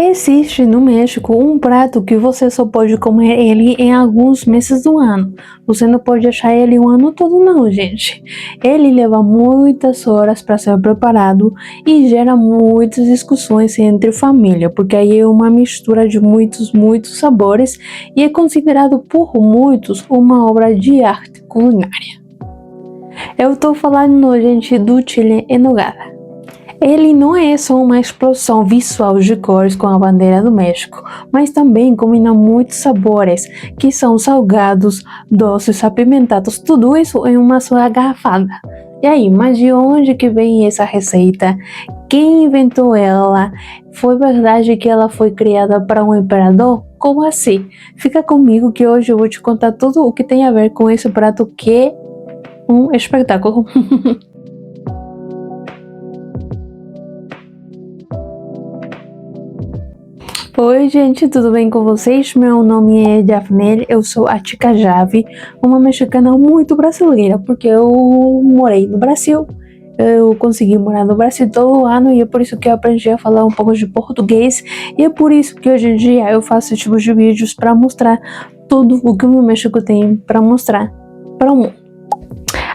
Existe no México um prato que você só pode comer ele em alguns meses do ano. Você não pode achar ele o ano todo não, gente. Ele leva muitas horas para ser preparado e gera muitas discussões entre família, porque aí é uma mistura de muitos sabores e é considerado por muitos uma obra de arte culinária. Eu tô falando, gente, do chile en nogada. Ele não é só uma explosão visual de cores com a bandeira do México, mas também combina muitos sabores, que são salgados, doces, apimentados, tudo isso em uma só garrafada. E aí, mas de onde que vem essa receita? Quem inventou ela? Foi verdade que ela foi criada para um imperador? Como assim? Fica comigo que hoje eu vou te contar tudo o que tem a ver com esse prato que é um espetáculo. Oi, gente, tudo bem com vocês? Meu nome é Daphne, eu sou a Chica Jave, uma mexicana muito brasileira, porque eu morei no Brasil. Eu consegui morar no Brasil todo ano e é por isso que eu aprendi a falar um pouco de português e é por isso que hoje em dia eu faço esse tipo de vídeos para mostrar tudo o que o México tem para mostrar para o mundo.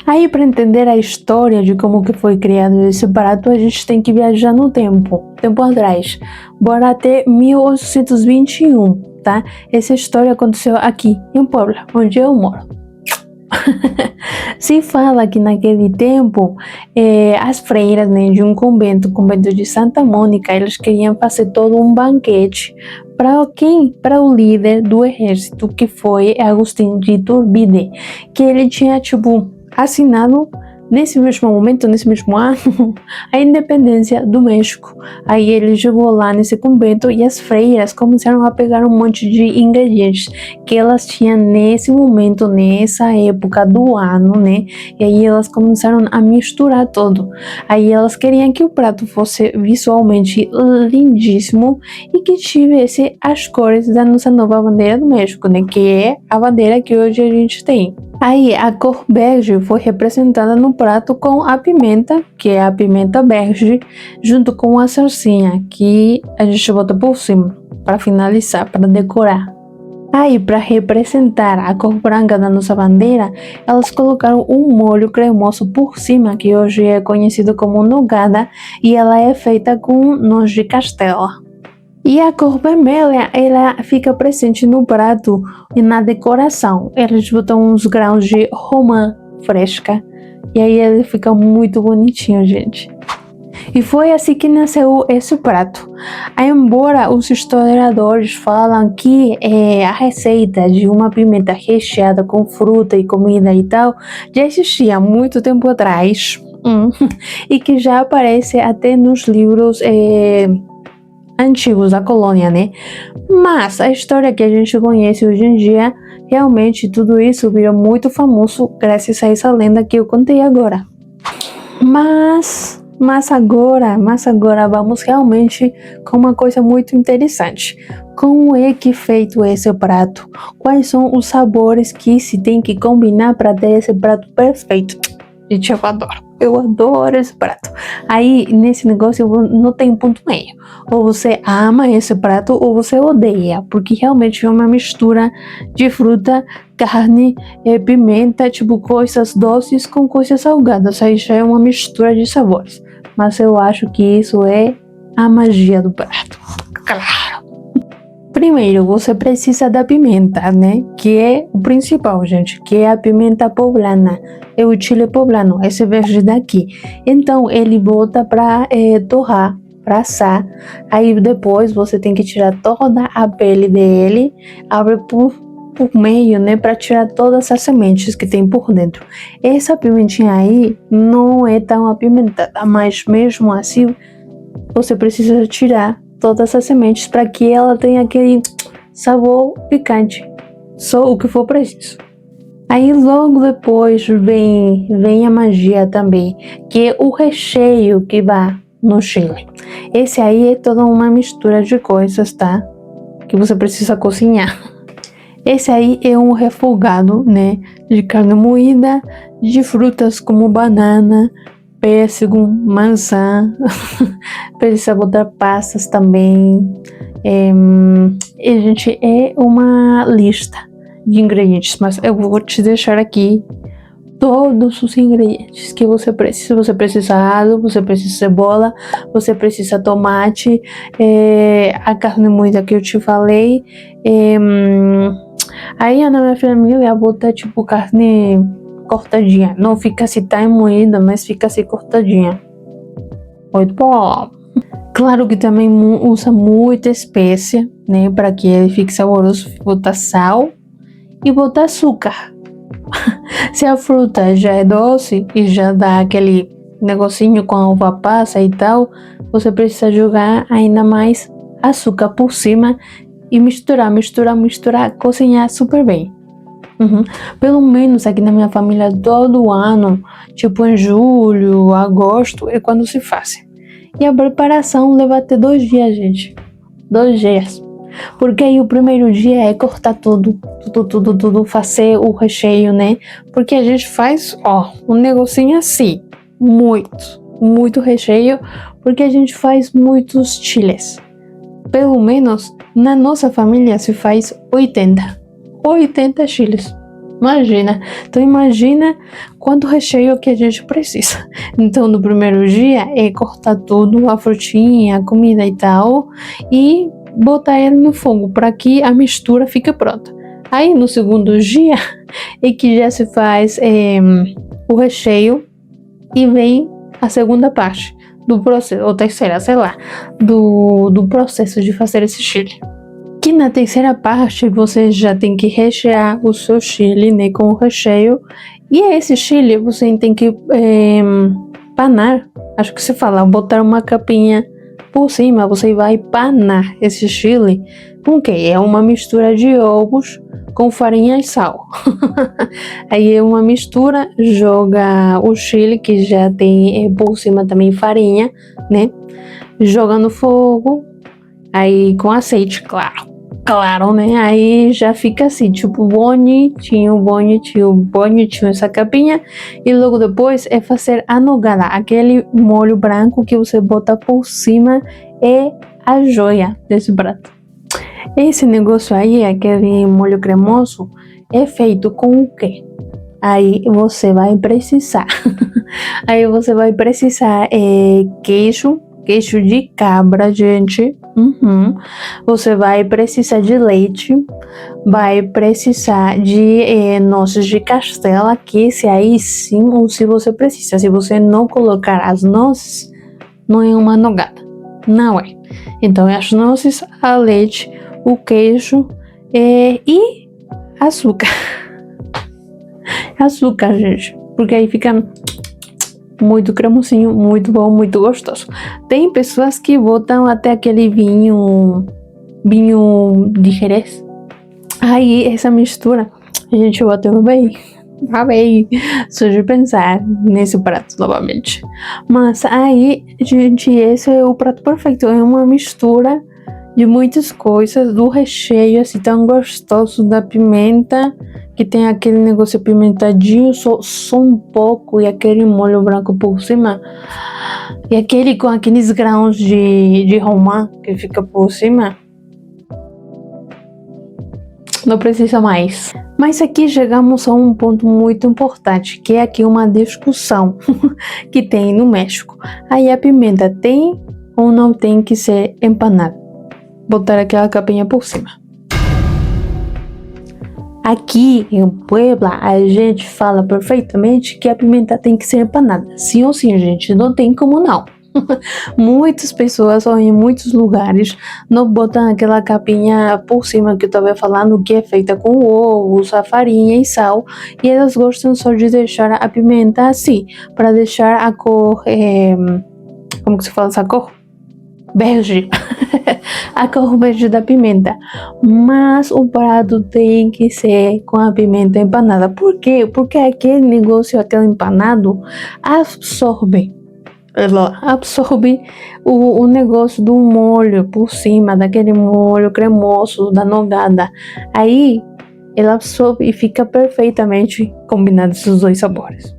Aí, para entender a história de como que foi criado esse prato, a gente tem que viajar no tempo atrás. Bora até 1821, tá? Essa história aconteceu aqui, em Puebla, onde eu moro. Se fala que naquele tempo, as freiras, né, de um convento, o convento de Santa Mônica, eles queriam fazer todo um banquete para quem? Para o líder do exército, que foi Agustín de Iturbide, que ele tinha, assinado nesse mesmo momento, nesse mesmo ano, a independência do México. Aí ele chegou lá nesse convento e as freiras começaram a pegar um monte de ingredientes que elas tinham nesse momento, nessa época do ano, né? E aí elas começaram a misturar tudo. Aí elas queriam que o prato fosse visualmente lindíssimo e que tivesse as cores da nossa nova bandeira do México, né? Que é a bandeira que hoje a gente tem. Aí a cor bege foi representada no prato com a pimenta, que é a pimenta bege, junto com a salsinha, que a gente bota por cima, para finalizar, para decorar. Aí, para representar a cor branca da nossa bandeira, elas colocaram um molho cremoso por cima, que hoje é conhecido como nogada, e ela é feita com noz de castela. E a cor vermelha, ela fica presente no prato e na decoração. Eles botam uns grãos de romã fresca e aí ele fica muito bonitinho, gente. E foi assim que nasceu esse prato. Embora os historiadores falam que a receita de uma pimenta recheada com fruta e comida e tal já existia há muito tempo atrás e que já aparece até nos livros antigos da colônia, né? Mas a história que a gente conhece hoje em dia, realmente tudo isso virou muito famoso graças a essa lenda que eu contei agora. Mas agora vamos realmente com uma coisa muito interessante. Como é que é feito esse prato? Quais são os sabores que se tem que combinar para ter esse prato perfeito? Gente, eu adoro esse prato. Aí, nesse negócio, não tem ponto meio. Ou você ama esse prato, ou você odeia. Porque realmente é uma mistura de fruta, carne, pimenta, coisas doces com coisas salgadas. Aí já é uma mistura de sabores. Mas eu acho que isso é a magia do prato. Claro! Primeiro, você precisa da pimenta, né? Que é o principal, gente. Que é a pimenta poblana. É o chile poblano, esse verde daqui. Então, ele bota para torrar, para assar. Aí, depois, você tem que tirar toda a pele dele. Abre por meio, né? Para tirar todas as sementes que tem por dentro. Essa pimentinha aí não é tão apimentada. Mas, mesmo assim, você precisa tirar todas as sementes para que ela tenha aquele sabor picante, só o que for preciso. Aí logo depois vem a magia também, que é o recheio que vai no chile. Esse aí é toda uma mistura de coisas, tá? Que você precisa cozinhar. Esse aí é um refogado, né? De carne moída, de frutas como banana, pêssego, maçã, precisa botar passas também, E, gente, é uma lista de ingredientes, mas eu vou te deixar aqui todos os ingredientes que você precisa. Você precisa alho, você precisa cebola, você precisa tomate, a carne moída que eu te falei. Aí na minha família bota tipo carne cortadinha. Não fica assim tão moída, mas fica assim cortadinha. Muito bom. Claro que também usa muita espécia, né? Para que ele fique saboroso. Bota sal e bota açúcar. Se a fruta já é doce e já dá aquele negocinho com a uva passa e tal, você precisa jogar ainda mais açúcar por cima e misturar, cozinhar super bem. Pelo menos aqui na minha família, todo ano, tipo em julho, agosto, é quando se faz. E a preparação leva até 2 dias, gente. 2 dias. Porque aí o primeiro dia é cortar tudo, fazer o recheio, né? Porque a gente faz, um negocinho assim, muito recheio, porque a gente faz muitos chiles. Pelo menos na nossa família se faz 80 chiles. Imagina. Então imagina quanto recheio que a gente precisa. Então no primeiro dia é cortar tudo, a frutinha, a comida e tal, e botar ele no fogo para que a mistura fique pronta. Aí no segundo dia é que já se faz o recheio e vem a segunda parte do processo, ou terceira, sei lá, do processo de fazer esse chile. Que na terceira parte você já tem que rechear o seu chile, né, com o recheio. E esse chile você tem que panar, acho que se fala, botar uma capinha por cima. Você vai panar esse chile com o quê? É uma mistura de ovos com farinha e sal. Aí é uma mistura, joga o chile que já tem por cima também farinha, né? Joga no fogo, aí com azeite, claro, né? Aí já fica assim, tipo, bonitinho essa capinha. E logo depois é fazer a nogada, aquele molho branco que você bota por cima, é a joia desse prato. Esse negócio aí, aquele molho cremoso, é feito com o quê? Aí você vai precisar queijo de cabra, gente. Você vai precisar de leite, vai precisar de nozes de castela, que se aí sim, ou se você precisa. Se você não colocar as nozes, não é uma nogada, não é. Então é as nozes, a leite, o queijo e açúcar. Açúcar, gente, porque aí fica muito cremosinho, muito bom, muito gostoso. Tem pessoas que botam até aquele vinho de Jerez. Aí essa mistura, a gente bota bem. Só de pensar nesse prato novamente. Mas aí, gente, esse é o prato perfeito. É uma mistura de muitas coisas, do recheio assim tão gostoso, da pimenta, que tem aquele negócio apimentadinho, só um pouco, e aquele molho branco por cima, e aquele com aqueles grãos de romã que fica por cima. Não precisa mais. Mas aqui chegamos a um ponto muito importante, que é aqui uma discussão que tem no México. Aí a pimenta tem ou não tem que ser empanada? Botar aquela capinha por cima. Aqui em Puebla, a gente fala perfeitamente que a pimenta tem que ser empanada. Sim ou sim, gente, não tem como não. Muitas pessoas, ou em muitos lugares, não botam aquela capinha por cima que eu estava falando, que é feita com ovos, a farinha e sal, e elas gostam só de deixar a pimenta assim, para deixar a cor, como que se fala essa cor? Verde. A cor verde da pimenta. Mas o prato tem que ser com a pimenta empanada. Por quê? Porque aquele negócio, aquele empanado, absorve o negócio do molho por cima, daquele molho cremoso, da nogada. Aí ela absorve e fica perfeitamente combinado esses dois sabores.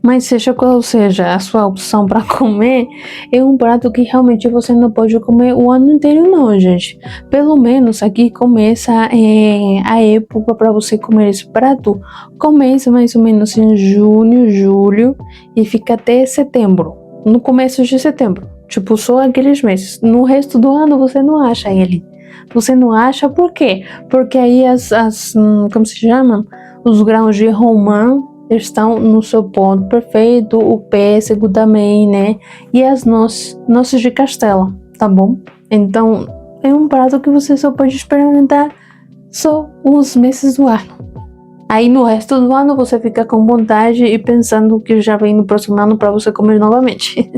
Mas seja qual seja a sua opção para comer, é um prato que realmente você não pode comer o ano inteiro não, gente. Pelo menos aqui começa a época para você comer esse prato. Começa mais ou menos em junho, julho e fica até setembro. No começo de setembro. Tipo, só aqueles meses. No resto do ano você não acha ele. Você não acha por quê? Porque aí como se chama? Os grãos de romã estão no seu ponto perfeito, o pêssego também, né? E as noces de castela, tá bom? Então, é um prato que você só pode experimentar só os meses do ano. Aí no resto do ano você fica com vontade e pensando que já vem no próximo ano para você comer novamente.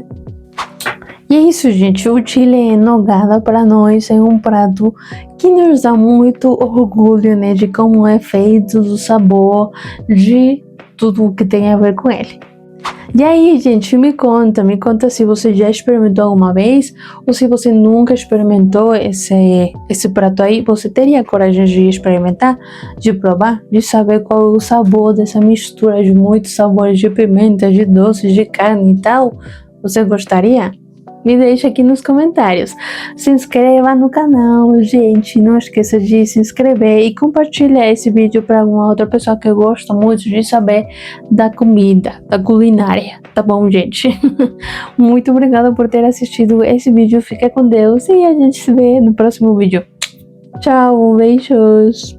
E é isso, gente. O chile em nogada para nós é um prato que nos dá muito orgulho, né? De como é feito, do sabor, de tudo o que tem a ver com ele. E aí, gente, me conta se você já experimentou alguma vez ou se você nunca experimentou esse prato aí, você teria coragem de experimentar, de provar, de saber qual é o sabor dessa mistura de muitos sabores de pimenta, de doces, de carne e tal? Você gostaria? Me deixa aqui nos comentários. Se inscreva no canal, gente. Não esqueça de se inscrever e compartilhar esse vídeo para alguma outra pessoa que gosta muito de saber da comida, da culinária. Tá bom, gente? Muito obrigada por ter assistido esse vídeo. Fica com Deus e a gente se vê no próximo vídeo. Tchau, beijos.